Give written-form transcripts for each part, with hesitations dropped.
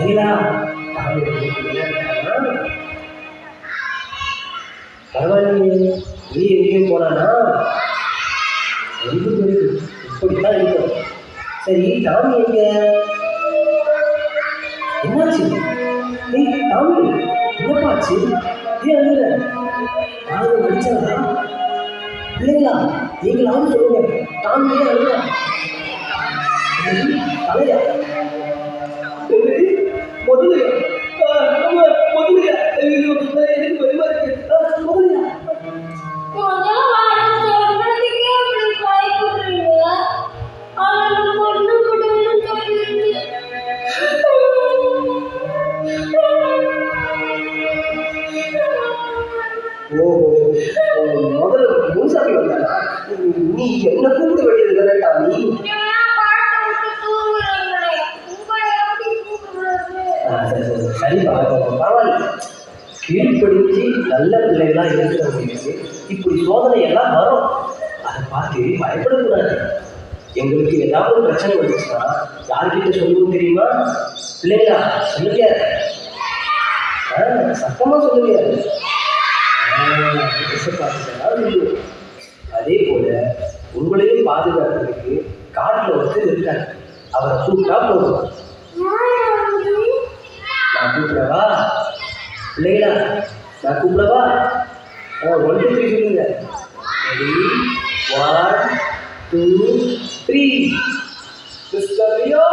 பிள்ளைங்களா பரவாயில்லையே, நீ எங்கேயும் போனானா? ரொம்ப பெரிய இப்படித்தான் இருக்கும். சரி, டாமி எங்க? என்னாச்சு? ஏய் டாமி, என்னப்பாச்சு? ஏன் அழுகுற? யாரும் அடிச்சாங்களா? பிள்ளைங்களா நீங்களாவது சொல்லுங்க, டாமி ஏன் அழுகுற? தலையா முதல்ல முதல்ல எனக்கு பயமா இருக்கு. முதல்ல முதல்ல முன்சாமி வந்தானா? நீ என்ன கூப்பிட வேண்டியது தானேட்டா? நீ சரிப்பா, பரவாயில்ல. கீழ்ப்படுத்தி நல்ல பிள்ளைகளாக இருக்கிறவங்களுக்கு இப்படி சோதனை எல்லாம் வரும். அதை பார்த்து பயப்படக்கூடாது. எங்களுக்கு ஏதாவது ஒரு பிரச்சனை வந்துச்சுன்னா யார்கிட்ட சொல்லணும் தெரியுமா? பிள்ளைங்களா சொல்லுங்க, சத்தமாக சொல்லுங்க. அதே போல உங்களையும் பாதுகாக்கிறதுக்கு காட்டில் ஒருத்தர் இருக்காங்க. அவரை கூப்பிட்டா போதும். நான் கூப்பிடவா? பிள்ளைங்களா நான் கூப்பிடவா? 1 2 3 சொல்லுங்க. Ready? 1 2 3. Mister Leo,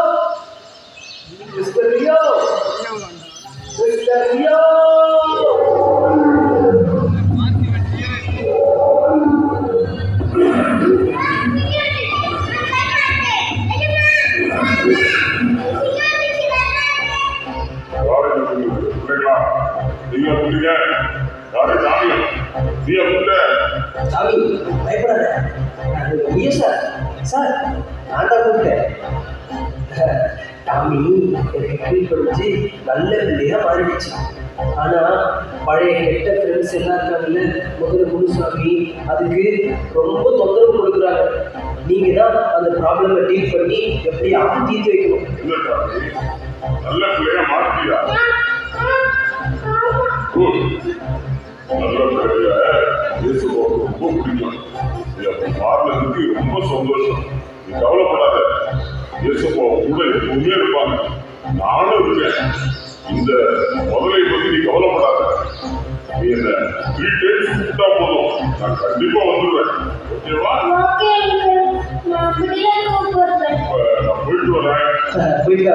mister Leo, mister Leo. சாமி பயப்படாத. சார் சார் நான் தான் கூப்பிட்டேன். டாமி எனக்கு கீழ்படிச்சு நல்ல பிள்ளையா மாறிடுச்சு. ஆனால் பழைய கெட்ட ஃப்ரெண்ட்ஸ் எல்லாம் இருக்காங்கல்ல, முதல்ல முனுசாமி, அதுக்கு ரொம்ப தொந்தரவு கொடுக்குறாங்க. நீங்கள் தான் அந்த ப்ராப்ளமை டீல் பண்ணி எப்படியாவது தீர்த்து வைக்கணும். நல்ல பிள்ளையா மாற்றியா? நல்ல பிள்ளைய ரொம்ப பிடிக்கும். மாறினதுக்கு ரொம்ப சந்தோஷம். நீ கவலைப்படாத, இயேசுப்பா கூட எப்பவுமே இருப்பாங்க. நானும் இருக்கேன். இந்த முதலை பத்தி நீ கவலைப்படாத. நீ என்ன 3 days கூப்பிட்டா போதும், நான் கண்டிப்பா வந்துடுவேன். ஓகேவா? நான் போயிட்டு வரேன். போயிட்டு